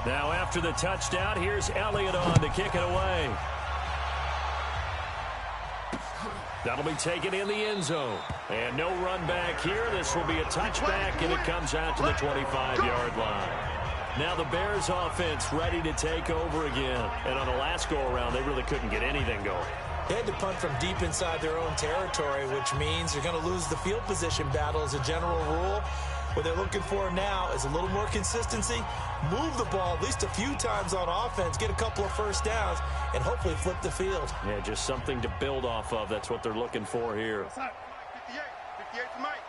Now after the touchdown, here's Elliott on to kick it away. That'll be taken in the end zone. And no run back here. This will be a touchback, and it comes out to the 25-yard line. Now the Bears offense ready to take over again. And on the last go-around, they really couldn't get anything going. They had to punt from deep inside their own territory, which means you're going to lose the field position battle as a general rule. What they're looking for now is a little more consistency, move the ball at least a few times on offense, get a couple of first downs, and hopefully flip the field. Yeah, just something to build off of. That's what they're looking for here. 58 for Mike.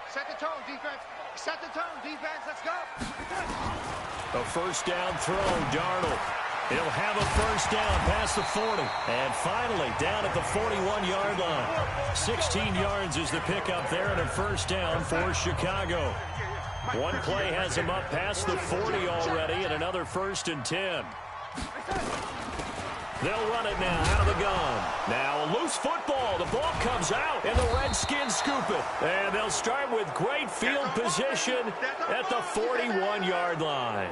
Set the tone, defense. Set the tone, defense. Let's go. A first down throw, Darnold. He'll have a first down past the 40. And finally, down at the 41-yard line. 16 yards is the pickup there, and a first down for Chicago. One play has him up past the 40 already, and another 1st and 10. They'll run it now out of the gun. Now a loose football. The ball comes out, and the Redskins scoop it. And they'll start with great field position at the 41-yard line.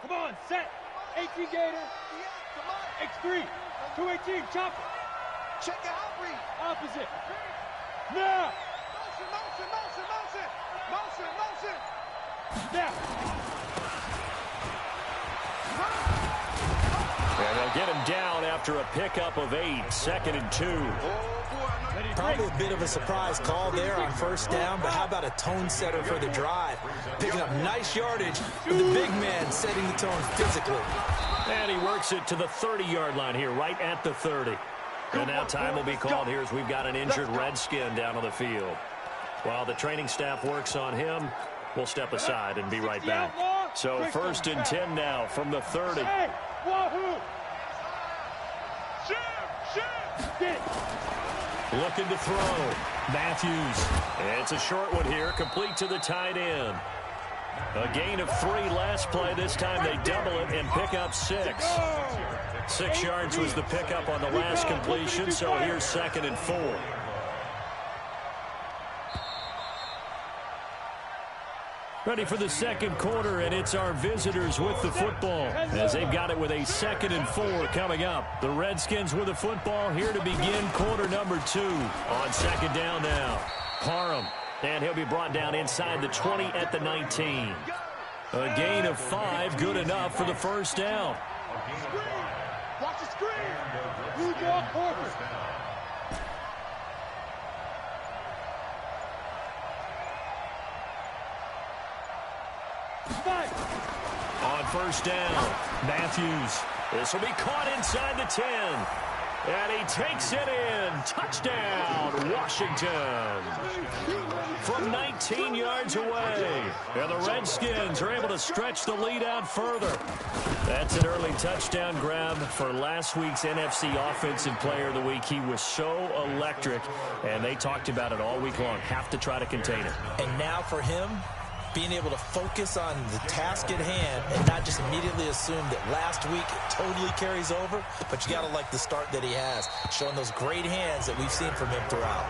Come on, set. 18 Gator. X3. 218, chop it. Check it out, read. Opposite. Now. Motion. Now. And they'll get him down after a pickup of 8, 2nd and 2. Probably a bit of a surprise call there on first down, but how about a tone setter for the drive? Picking up nice yardage with the big man setting the tone physically. And he works it to the 30-yard line here, right at the 30. And now time will be called here as we've got an injured Redskin down on the field. While the training staff works on him, we'll step aside and be right back. So 1st and 10 now from the 30. Looking to throw. Matthews. It's a short one here, complete to the tight end. A gain of 3 last play. This time they double it and pick up 6. 6 yards was the pickup on the last completion, so here's 2nd and 4. Ready for the second quarter, and it's our visitors with the football as they've got it with a 2nd and 4 coming up. The Redskins with the football here to begin quarter number 2. On 2nd down now, Parham, and he'll be brought down inside the 20 at the 19. A gain of 5, good enough for the first down. Watch the screen. Blue ball corner. On first down, Matthews. This will be caught inside the 10. And he takes it in. Touchdown, Washington. From 19 yards away. And the Redskins are able to stretch the lead out further. That's an early touchdown grab for last week's NFC Offensive Player of the Week. He was so electric, and they talked about it all week long. Have to try to contain it. And now for him, being able to focus on the task at hand and not just immediately assume that last week it totally carries over, but you got to like the start that he has, showing those great hands that we've seen from him throughout.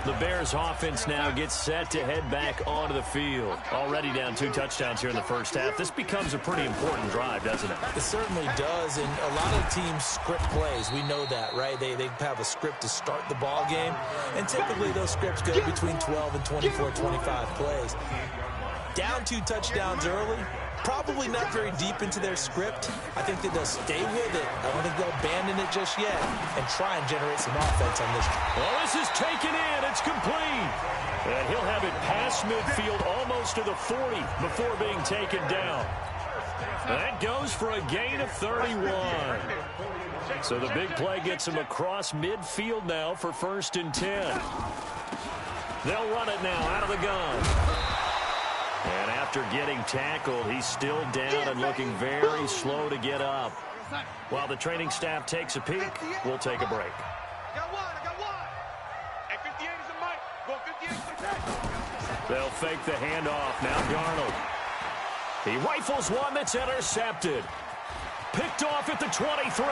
The Bears offense now gets set to head back onto the field. Already down 2 touchdowns here in the first half. This becomes a pretty important drive, doesn't it? It certainly does, and a lot of teams script plays. We know that, right? They have a script to start the ball game, and typically those scripts go between 12 and 24, 25 plays. Down 2 touchdowns early, probably not very deep into their script. I think that they'll stay with it. I don't think they'll abandon it just yet and try and generate some offense on this. Well, this is taken in. It's complete. And he'll have it past midfield almost to the 40 before being taken down. That goes for a gain of 31. So the big play gets him across midfield now for 1st and 10. They'll run it now out of the gun. And after getting tackled, he's still down and looking very slow to get up. While the training staff takes a peek, we'll take a break. I got one. Hey, 58 is a Mike. Go They'll fake the handoff. Now Darnold. He rifles one that's intercepted. Picked off at the 23.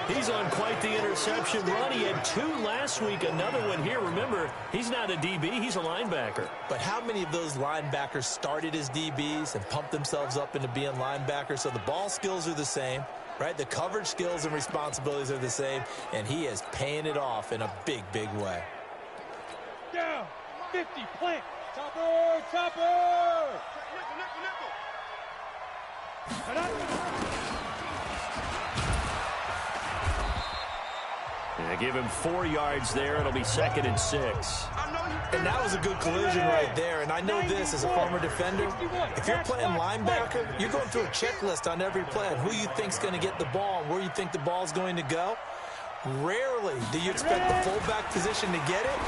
He's on quite the interception run. He had 2 last week, another one here. Remember, he's not a DB, he's a linebacker. But how many of those linebackers started as DBs and pumped themselves up into being linebackers? So the ball skills are the same, right? The coverage skills and responsibilities are the same, and he is paying it off in a big, big way. Down, 50, plant. Chopper, chopper. They give him 4 yards there. It'll be 2nd and 6. And that was a good collision right there. And I know this as a former defender. If you're playing linebacker, you're going through a checklist on every play on who you think's going to get the ball and where you think the ball's going to go. Rarely do you expect the fullback position to get it.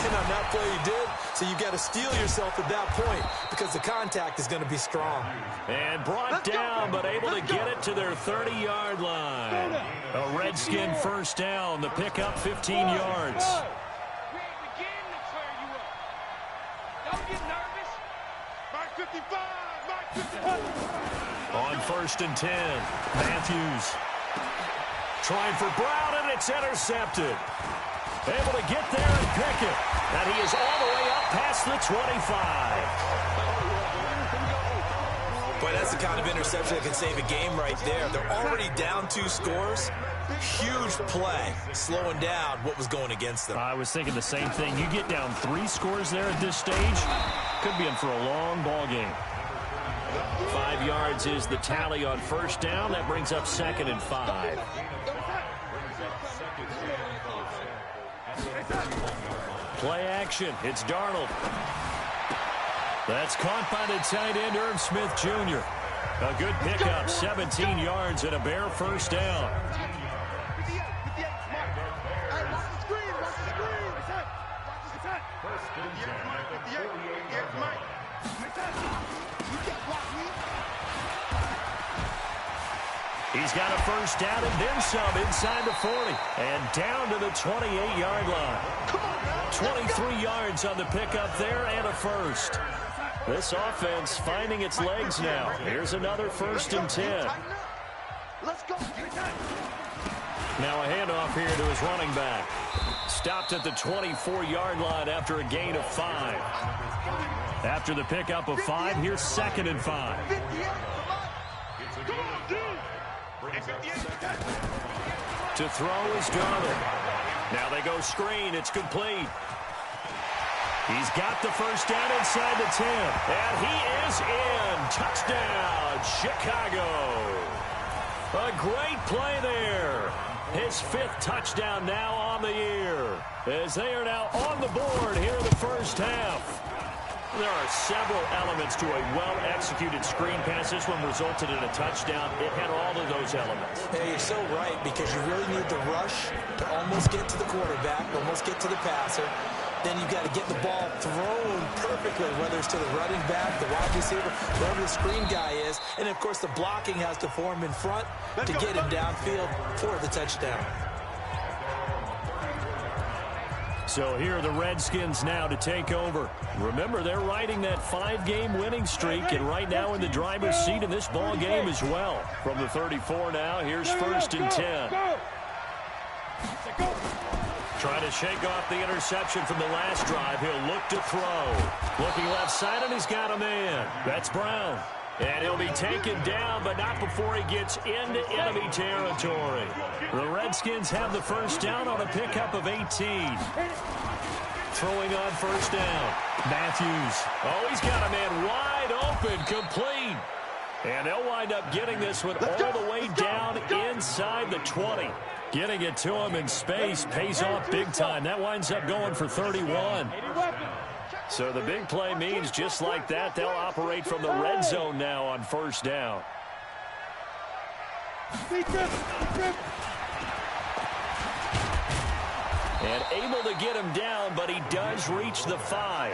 And on that play you did. So you got to steel yourself at that point because the contact is going to be strong. And brought down, but able to get it to their 30-yard line. A Redskin first down. The pickup 15 yards. On 1st and 10, Matthews. Trying for Brown, and it's intercepted. Able to get there and pick it. And he is all the way up past the 25. Boy, that's the kind of interception that can save a game right there. They're already down 2 scores. Huge play, slowing down what was going against them. I was thinking the same thing. You get down 3 scores there at this stage, could be in for a long ball game. 5 yards is the tally on first down. That brings up 2nd and 5. Play action. It's Darnold. That's caught by the tight end, Irv Smith Jr. A good pickup, 17 yards and a bare first down. He's got a first down and then some inside the 40. And down to the 28-yard line. 23 yards on the pickup there and a first. This offense finding its legs now. Here's another 1st and 10. Now a handoff here to his running back. Stopped at the 24-yard line after a gain of 5. After the pickup of 5, here's 2nd and 5. To throw is Darnold. Now they go screen. It's complete. He's got the first down inside the 10. And he is in. Touchdown, Chicago. A great play there. His 5th touchdown now on the year. As they are now on the board here in the first half. There are several elements to a well-executed screen pass. This one resulted in a touchdown. It had all of those elements. Yeah, you're so right, because you really need the rush to almost get to the quarterback, almost get to the passer. Then you've got to get the ball thrown perfectly, whether it's to the running back, the wide receiver, wherever the screen guy is. And, of course, the blocking has to form in front to get him downfield for the touchdown. So here are the Redskins now to take over. Remember, they're riding that 5-game winning streak, and right now in the driver's seat in this ball game as well. From the 34 now, here's 1st and 10. Trying to shake off the interception from the last drive. He'll look to throw. Looking left side, and he's got a man. That's Brown. And he'll be taken down, but not before he gets into enemy territory. The Redskins have the first down on a pickup of 18. Throwing on first down. Matthews. Oh, he's got a man wide open, complete. And they'll wind up getting this one all the way down inside the 20. Getting it to him in space pays off big time. That winds up going for 31. So the big play means just like that, they'll operate from the red zone now on first down. And able to get him down, but he does reach the 5.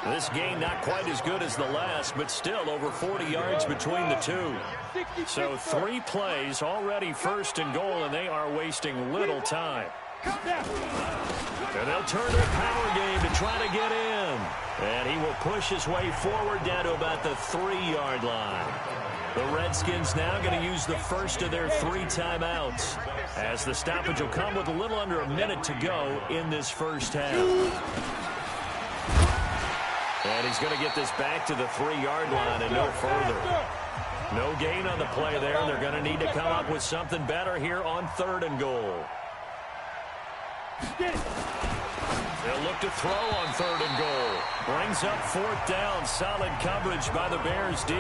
This game not quite as good as the last, but still over 40 yards between the two. So 3 plays already first and goal, and they are wasting little time. And they'll turn their power game to try to get in. And he will push his way forward down to about the 3-yard line. The Redskins now going to use the first of their 3 timeouts, as the stoppage will come with a little under a minute to go in this first half. And he's going to get this back to the 3-yard line and no further. No gain on the play there. They're going to need to come up with something better here on 3rd and goal. They'll look to throw on 3rd and goal. Brings up 4th down. Solid coverage by the Bears D.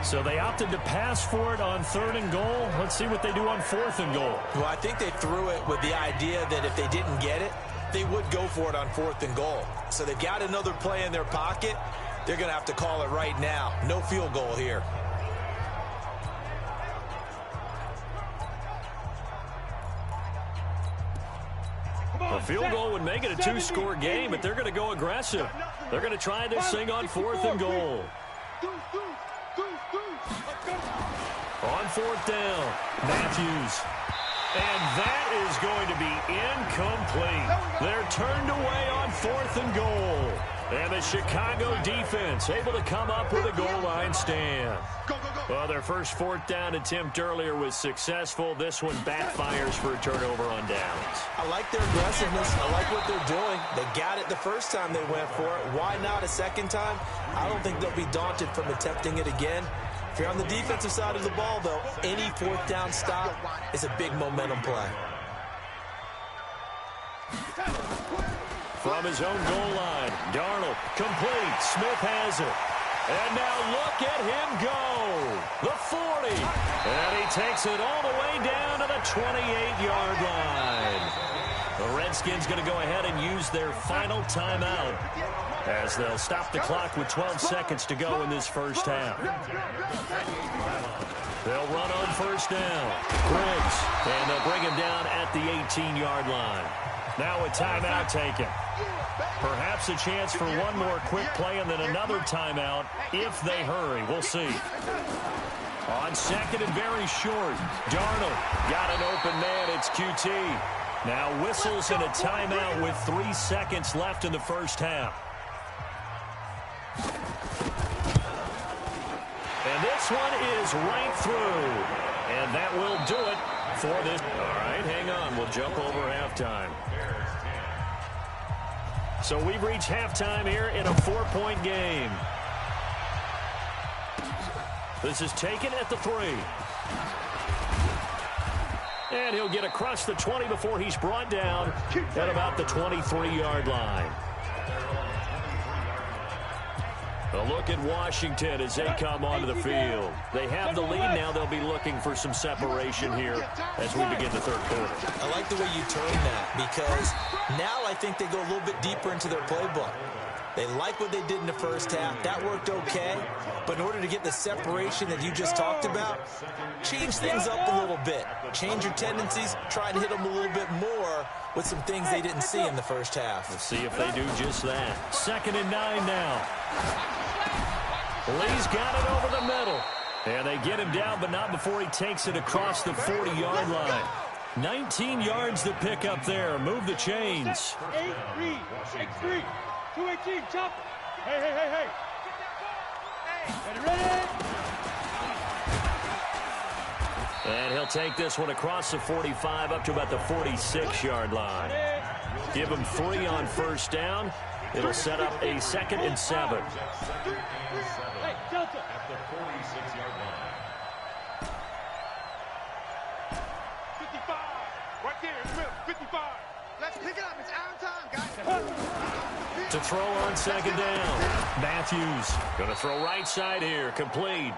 So they opted to pass for it on 3rd and goal. Let's see what they do on 4th and goal. Well, I think they threw it with the idea that if they didn't get it, they would go for it on 4th and goal. So they've got another play in their pocket. They're going to have to call it right now. No field goal here. A field goal would make it a 2-score game, but they're going to go aggressive. They're going to try this thing on 4th and goal. On 4th down, Matthews. And that is going to be incomplete. They're turned away on 4th and goal. And the Chicago defense able to come up with a goal line stand. Well, their first 4th down attempt earlier was successful. This one backfires for a turnover on downs. I like their aggressiveness. I like what they're doing. They got it the first time they went for it. Why not a second time? I don't think they'll be daunted from attempting it again. If you're on the defensive side of the ball, though, any 4th down stop is a big momentum play. From his own goal line, Darnold complete. Smith has it. And now look at him go. The 40. And he takes it all the way down to the 28-yard line. The Redskins going to go ahead and use their final timeout, as they'll stop the clock with 12 seconds to go in this first half. They'll run on 1st down. Griggs. And they'll bring him down at the 18-yard line. Now a timeout taken. Perhaps a chance for one more quick play and then another timeout if they hurry. We'll see. On 2nd and very short, Darnold got an open man. It's QT. Now whistles and a timeout with 3 seconds left in the first half. And this one is right through. And that will do it for this. All right, hang on. We'll jump over halftime. So we've reached halftime here in a 4-point game. This is taken at the 3. And he'll get across the 20 before he's brought down at about the 23-yard line. A look at Washington as they come onto the field. They have the lead now. They'll be looking for some separation here as we begin the 3rd quarter. I like the way you turn that, because now I think they go a little bit deeper into their playbook. They like what they did in the first half. That worked okay. But in order to get the separation that you just talked about, change things up a little bit. Change your tendencies. Try to hit them a little bit more with some things they didn't see in the first half. We'll see if they do just that. 2nd and 9 now. Lee's got it over the middle. And they get him down, but not before he takes it across the 40-yard line. 19 yards to pick up there. Move the chains. 8-3. 6-3. 218. Chop. Hey. Ready? And he'll take this one across the 45 up to about the 46-yard line. Give him 3 on 1st down. It'll set up a 2nd and 7. Hey, Delta. At the 46-yard line. 55. Right there in the middle. 55. Let's pick it up. It's our time, guys. To throw on 2nd down. Matthews going to throw right side here. Complete.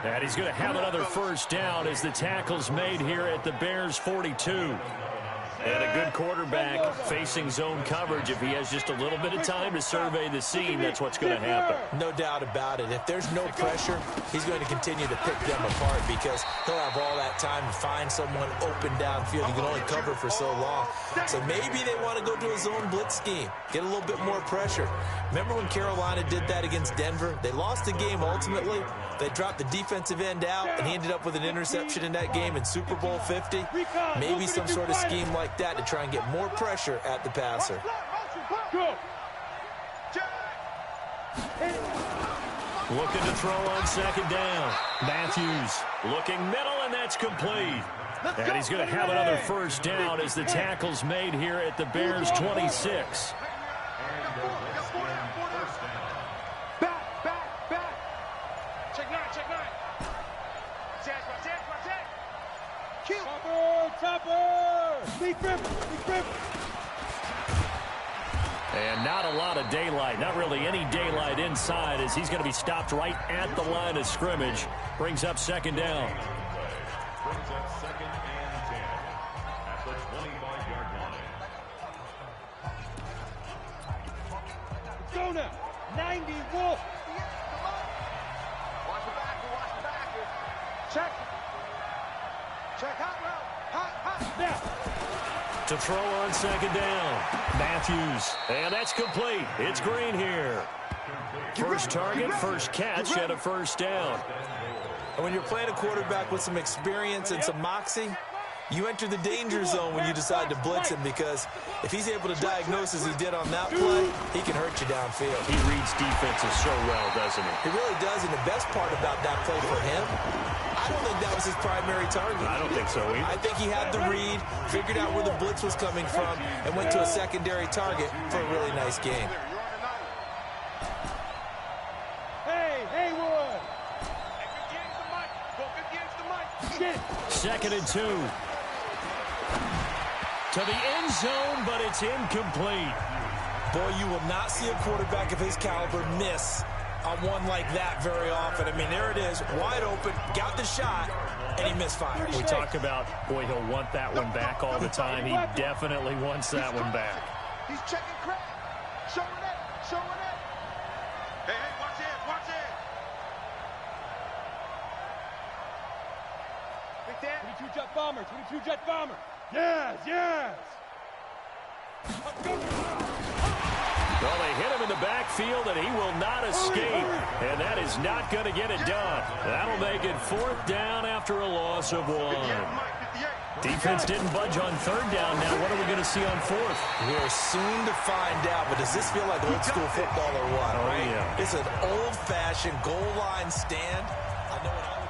And he's going to have another 1st down as the tackle's made here at the Bears 42. And a good quarterback facing zone coverage. If he has just a little bit of time to survey the scene, that's what's going to happen. No doubt about it. If there's no pressure, he's going to continue to pick them apart because he'll have all that time to find someone open downfield. He can only cover for so long. So maybe they want to go to a zone blitz scheme, get a little bit more pressure. Remember when Carolina did that against Denver? They lost the game ultimately. They dropped the defensive end out, and he ended up with an interception in that game in Super Bowl 50. Maybe some sort of scheme like that to try and get more pressure at the passer. Looking to throw on second down. Matthews looking middle, and that's complete. And he's going to have another first down as the tackle's made here at the Bears' 26. And not a lot of daylight, not really any daylight inside as he's going to be stopped right at the line of scrimmage. Brings up second down. Brings up second and 10 at the 25-yard line. Go now. 90 Wolf. Watch the backer, watch the backer. Check. Check hot route. Hot. Now. To throw on second down. Matthews. And that's complete. It's Green here. First target, first catch, and a first down. And when you're playing a quarterback with some experience and some moxie, you enter the danger zone when you decide to blitz him, because if he's able to diagnose as he did on that play, he can hurt you downfield. He reads defenses so well, doesn't he? He really does, and the best part about that play for him, I don't think that was his primary target. I don't think so either. I think he had the read, figured out where the blitz was coming from, and went to a secondary target for a really nice game. Hey, Haywood. Second and 2. To the end zone, but it's incomplete. Boy, you will not see a quarterback of his caliber miss on one like that very often. I mean, there it is, wide open, got the shot, and he misfired. We talk about, boy, he'll want that one back all the time. He definitely wants that one back. He's checking crack. Showing it. Showing it. Hey, watch it. Watch it. Big Dan. 22 jet bomber. 22 jet bomber. Yes. Well, they hit him in the backfield, and he will not escape. And that is not going to get it done. That'll make it fourth down after a loss of 1. Defense didn't budge on third down. Now, what are we going to see on fourth? We're soon to find out, but does this feel like old school football or what? Oh, right? yeah. It's an old-fashioned goal line stand. I know what I would.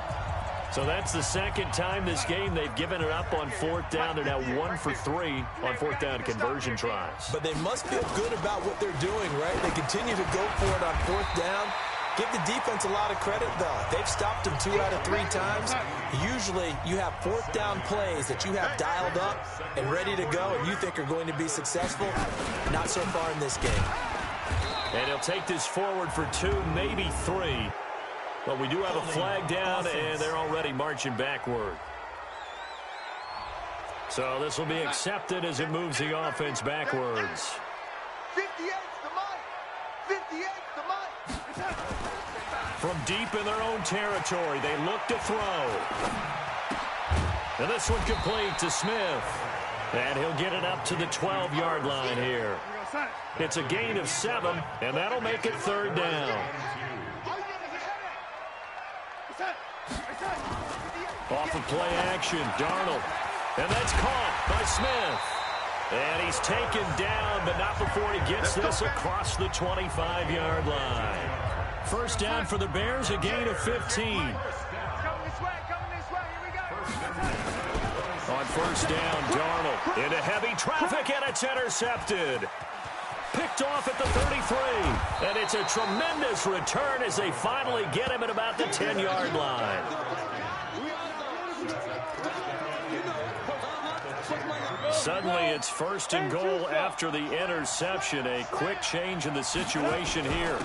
So that's the second time this game they've given it up on fourth down. They're now 1 for 3 on fourth down conversion tries. But they must feel good about what they're doing, right? They continue to go for it on fourth down. Give the defense a lot of credit, though. They've stopped them 2 out of 3 times. Usually, you have fourth down plays that you have dialed up and ready to go, and you think are going to be successful. Not so far in this game. And he'll take this forward for 2, maybe 3. But we do have a flag down, and they're already marching backward. So this will be accepted as it moves the offense backwards. 58's the mic. 58's the mic. From deep in their own territory, they look to throw. And this one complete to Smith. And he'll get it up to the 12-yard line here. It's a gain of 7, and that'll make it third down. Off of play action, Darnold. And that's caught by Smith. And he's taken down, but not before he gets this across the 25-yard line. First down for the Bears, a gain of 15. Coming this way. Here we go. On first down, Darnold into heavy traffic, and it's intercepted. Picked off at the 33. And it's a tremendous return as they finally get him at about the 10-yard line. Suddenly, it's first and goal after the interception. A quick change in the situation here.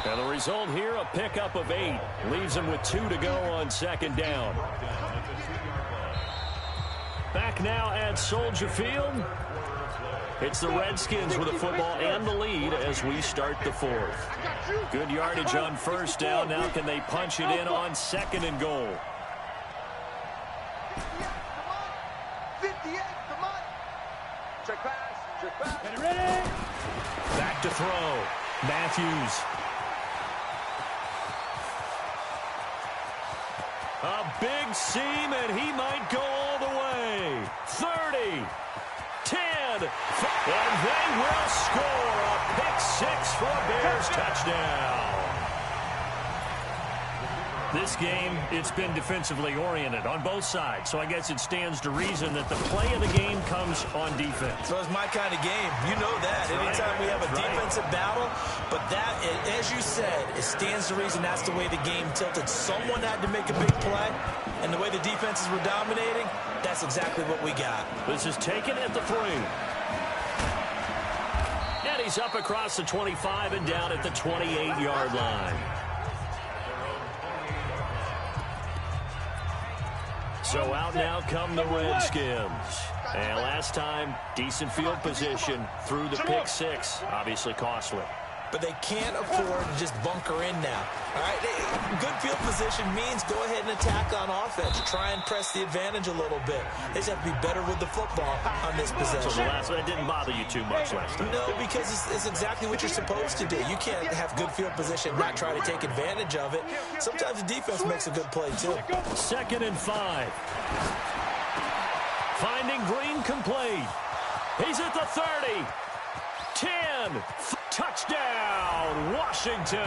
And the result here, a pickup of 8. Leaves him with 2 to go on second down. Back now at Soldier Field. It's the Redskins with the football and the lead as we start the fourth. Good yardage on first down. Now can they punch it in on second and goal? 58, come on. Check pass, check pass. Get it ready. Back to throw. Matthews. A big seam, and he might go all the way. 30, 10, and they will score a pick-6 for a Bears touchdown. This game, it's been defensively oriented on both sides, so I guess it stands to reason that the play of the game comes on defense. So it's my kind of game. You know that. Anytime we have a defensive battle, but that, as you said, it stands to reason that's the way the game tilted. Someone had to make a big play, and the way the defenses were dominating, that's exactly what we got. This is taken at the 3. And he's up across the 25 and down at the 28-yard line. So out now come the Redskins. And last time, decent field position through the pick-6. Obviously costly. But they can't afford to just bunker in now. All right, good field position means go ahead and attack on offense. Try and press the advantage a little bit. They just have to be better with the football on this possession. So the last one, that didn't bother you too much last time. No, because it's exactly what you're supposed to do. You can't have good field position and not try to take advantage of it. Sometimes the defense makes a good play, too. 2nd and 5. Finding Green complete. He's at the 30. 10. Touchdown, Washington.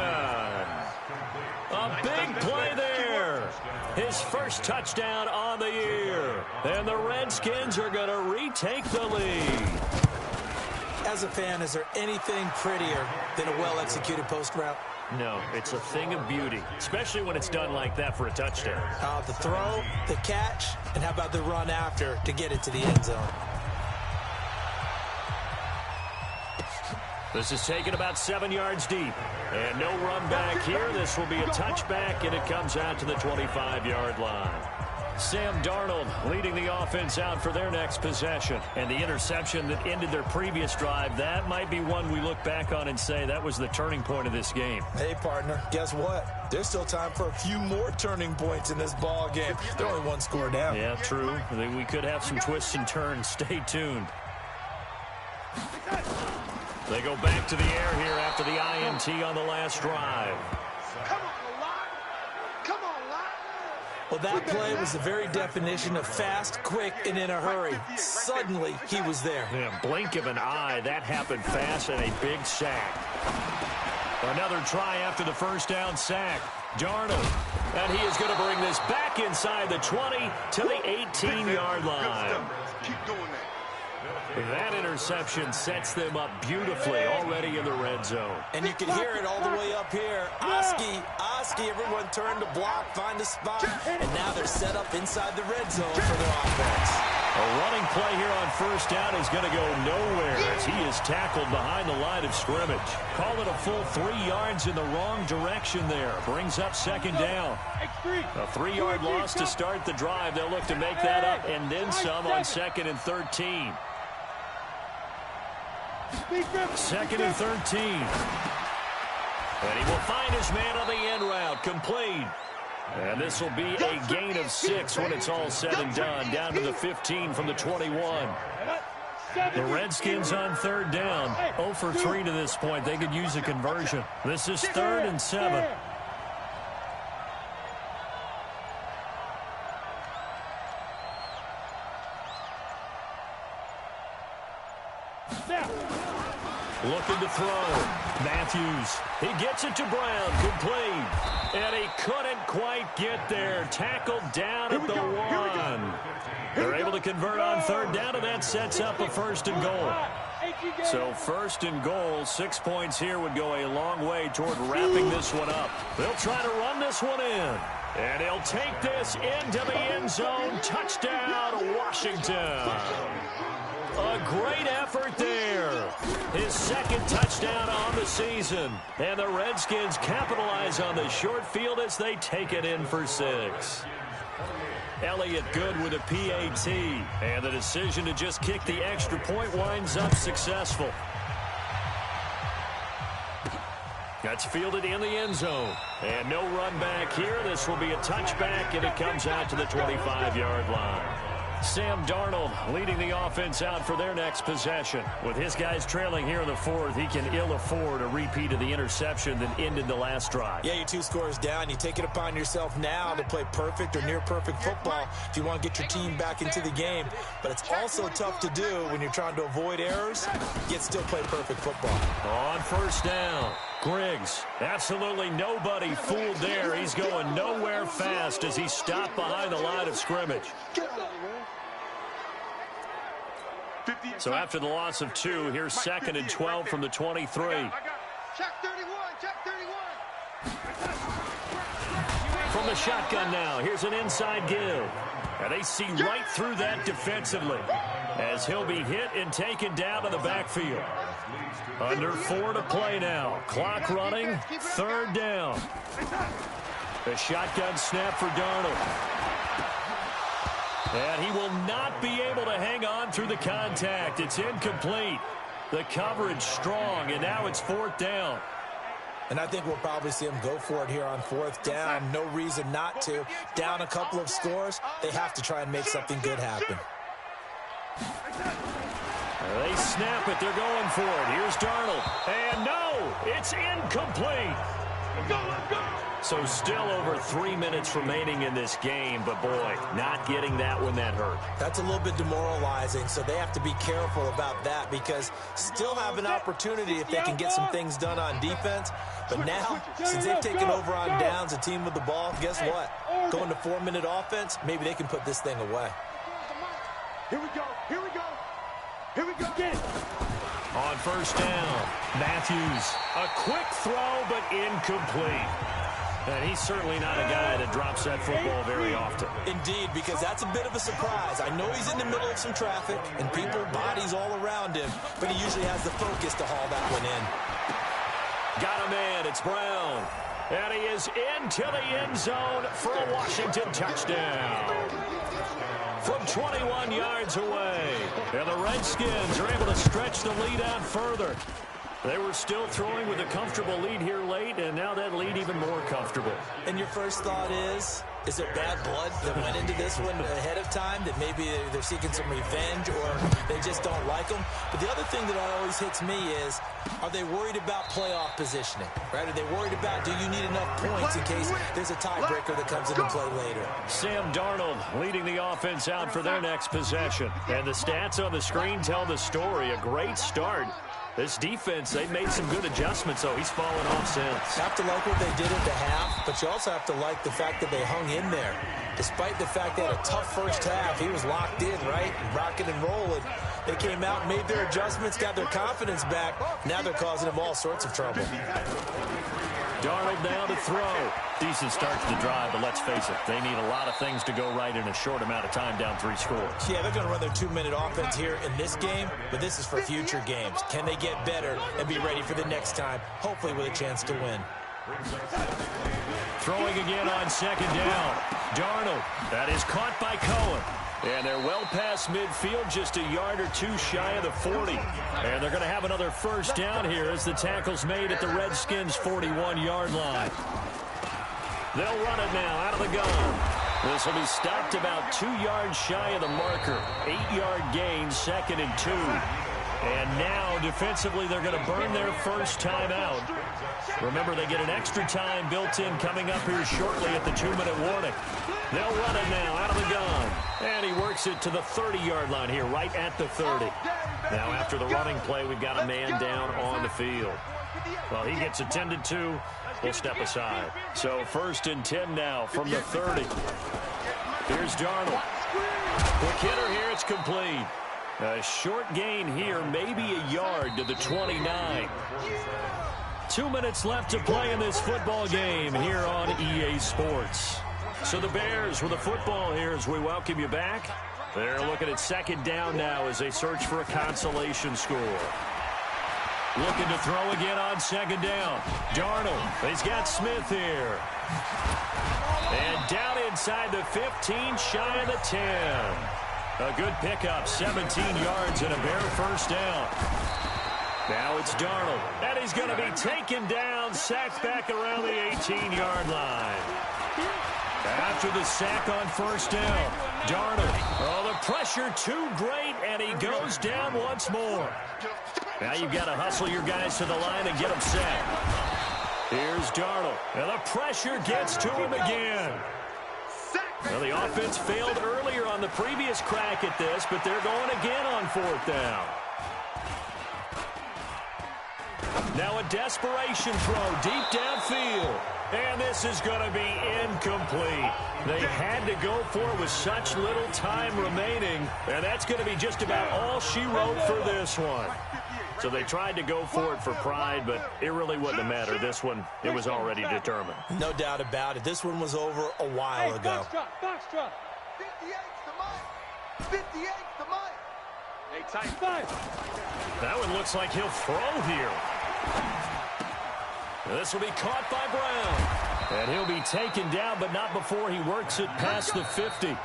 A big play there. His first touchdown on the year. And the Redskins are going to retake the lead. As a fan, is there anything prettier than a well-executed post route? No, it's a thing of beauty, especially when it's done like that for a touchdown. The throw, the catch, and how about the run after to get it to the end zone? This is taken about 7 yards deep. And no run back here. This will be a touchback, and it comes out to the 25-yard line. Sam Darnold leading the offense out for their next possession. And the interception that ended their previous drive, that might be one we look back on and say that was the turning point of this game. Hey, partner, guess what? There's still time for a few more turning points in this ball game. They're only one score down. Yeah, true. We could have some twists and turns. Stay tuned. They go back to the air here after the INT on the last drive. Come on, Lott. Come on, Lott. Well, that play was the very definition of fast, quick, and in a hurry. Suddenly, he was there. Yeah, blink of an eye. That happened fast and a big sack. Another try after the first down sack. Darnold. And he is going to bring this back inside the 20 to the 18-yard line. Keep doing that. That interception sets them up beautifully already in the red zone. And you can hear it all the way up here. Oski, everyone turned to block, find a spot, and now they're set up inside the red zone for their offense. A running play here on first down is going to go nowhere as he is tackled behind the line of scrimmage. Call it a full 3 yards in the wrong direction there. Brings up second down. A 3-yard loss to start the drive. They'll look to make that up and then some on 2nd and 13. 2nd and 13. And he will find his man on the end route. Complete. And this will be a gain of 6 when it's all said and done. Down to the 15 from the 21. The Redskins on 3rd down. 0 for 3 to this point. They could use a conversion. This is 3rd and 7. Looking to throw. Matthews. He gets it to Brown. Complete. And he couldn't quite get there. Tackled down at the 1. They're able to convert on 3rd down, and that sets up a 1st and goal. So 1st and goal, 6 points here would go a long way toward wrapping this one up. They'll try to run this one in. And he'll take this into the end zone. Touchdown, Washington. A great effort there. His 2nd touchdown on the season. And the Redskins capitalize on the short field as they take it in for 6. Elliott good with a PAT. And the decision to just kick the extra point winds up successful. That's fielded in the end zone. And no run back here. This will be a touchback, and it comes out to the 25-yard line. Sam Darnold leading the offense out for their next possession. With his guys trailing here in the fourth, he can ill afford a repeat of the interception that ended the last drive. Yeah, you're 2 scores down. You take it upon yourself now to play perfect or near perfect football if you want to get your team back into the game. But it's also tough to do when you're trying to avoid errors, yet still play perfect football. On first down, Griggs. Absolutely nobody fooled there. He's going nowhere fast as he stopped behind the line of scrimmage. So after the loss of 2, here's 2nd and 12 from the 23. Check 31, check 31. From the shotgun now, here's an inside give. And they see right through that defensively as he'll be hit and taken down to the backfield. Under 4 to play now. Clock running, 3rd down. The shotgun snap for Darnold. And he will not be able to hang on through the contact. It's incomplete. The coverage strong, and now it's 4th down. And I think we'll probably see him go for it here on 4th down. No reason not to. Down a couple of scores, they have to try and make something good happen. They snap it. They're going for it. Here's Darnold. And no, it's incomplete. Let's go. So still over 3 minutes remaining in this game, but boy, not getting that one that hurt. That's a little bit demoralizing, so they have to be careful about that because still have an opportunity if they can get some things done on defense. But now, since they've taken over on downs, a team with the ball, guess what? Going to 4-minute offense, maybe they can put this thing away. Here we go. Here we go. Here we go. Get it. On first down, Matthews. A quick throw, but incomplete. And he's certainly not a guy that drops that football very often. Indeed, because that's a bit of a surprise. I know he's in the middle of some traffic and people, bodies all around him, but he usually has the focus to haul that one in. Got a man, it's Brown. And he is into the end zone for a Washington touchdown. From 21 yards away. And the Redskins are able to stretch the lead out further. They were still throwing with a comfortable lead here late, and now that lead even more comfortable. And your first thought is there bad blood that went into this one ahead of time, that maybe they're seeking some revenge or they just don't like them? But the other thing that always hits me is, are they worried about playoff positioning? Right? Are they worried about, do you need enough points in case there's a tiebreaker that comes into play later? Sam Darnold leading the offense out for their next possession. And the stats on the screen tell the story. A great start. This defense, they've made some good adjustments, so he's fallen off since. You have to like what they did at the half, but you also have to like the fact that they hung in there. Despite the fact they had a tough first half, he was locked in, right? Rocking and rolling. They came out, made their adjustments, got their confidence back. Now they're causing him all sorts of trouble. Darnold down to throw. Decent start to the drive, but let's face it, they need a lot of things to go right in a short amount of time, down 3 scores. Yeah, they're going to run their 2-minute offense here in this game, but this is for future games. Can they get better and be ready for the next time, hopefully with a chance to win? Throwing again on 2nd down. Darnold, that is caught by Cohen. And they're well past midfield, just a yard or 2 shy of the 40. And they're going to have another first down here as the tackle's made at the Redskins' 41-yard line. They'll run it now out of the gun. This will be stopped about 2 yards shy of the marker. 8-yard gain, 2nd and 2. And now, defensively, they're going to burn their first time out. Remember, they get an extra time built in coming up here shortly at the 2-minute warning. They'll run it now out of the gun. And he works it to the 30-yard line here, right at the 30. Now, after the running play, we've got a man down on the field. Well, he gets attended to. We'll step aside. So 1st and 10 now from the 30. Here's Darnold. Quick hitter here. It's complete. A short gain here, maybe a yard to the 29. 2 minutes left to play in this football game here on EA Sports. So the Bears with a football here as we welcome you back. They're looking at 2nd down now as they search for a consolation score. Looking to throw again on second down. Darnold, he's got Smith here. And down inside the 15, shy of the 10. A good pickup, 17 yards and a bare first down. Now it's Darnold, and he's going to be taken down, sacked back around the 18-yard line. After the sack on first down, Darnold, oh, the pressure too great, and he goes down once more. Now you've got to hustle your guys to the line and get them set. Here's Darnold, and the pressure gets to him again. Well, the offense failed earlier on the previous crack at this, but they're going again on fourth down. Now a desperation throw deep downfield. And this is going to be incomplete. They had to go for it with such little time remaining. And that's going to be just about all she wrote for this one. So they tried to go for it for pride, but it really wouldn't have mattered. This one, it was already determined. No doubt about it. This one was over a while ago. Foxtrot. 58's the mic. 58's the mic. Hey, tight five. That one looks like he'll throw here. This will be caught by Brown. And he'll be taken down, but not before he works it past the 50.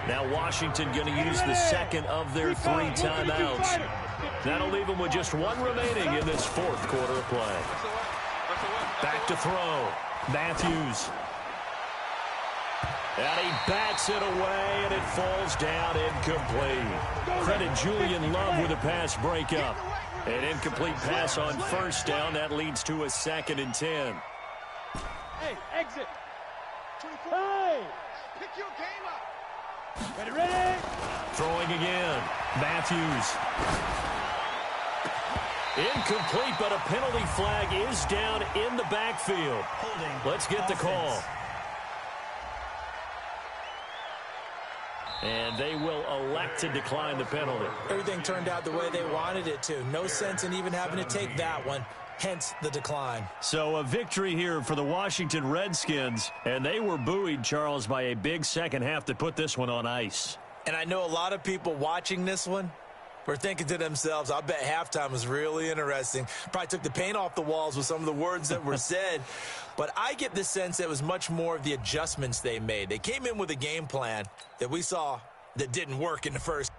Now Washington going to use the second of their 3 timeouts. That'll leave them with just one remaining in this fourth quarter of play. Back to throw. Matthews. And he bats it away, and it falls down incomplete. Credit Julian Love with a pass breakup. An incomplete pass on first down. That leads to a 2nd and 10. Hey, exit. 24. Hey. Pick your game up. Ready, ready. Throwing again. Matthews. Incomplete, but a penalty flag is down in the backfield. Let's get the call. And they will elect to decline the penalty. Everything turned out the way they wanted it to. No sense in even having to take that one. Hence the decline. So a victory here for the Washington Redskins. And they were buoyed, Charles, by a big second half that put this one on ice. And I know a lot of people watching this one were thinking to themselves, I bet halftime was really interesting. Probably took the paint off the walls with some of the words that were said. But I get the sense it was much more of the adjustments they made. They came in with a game plan that we saw that didn't work in the first.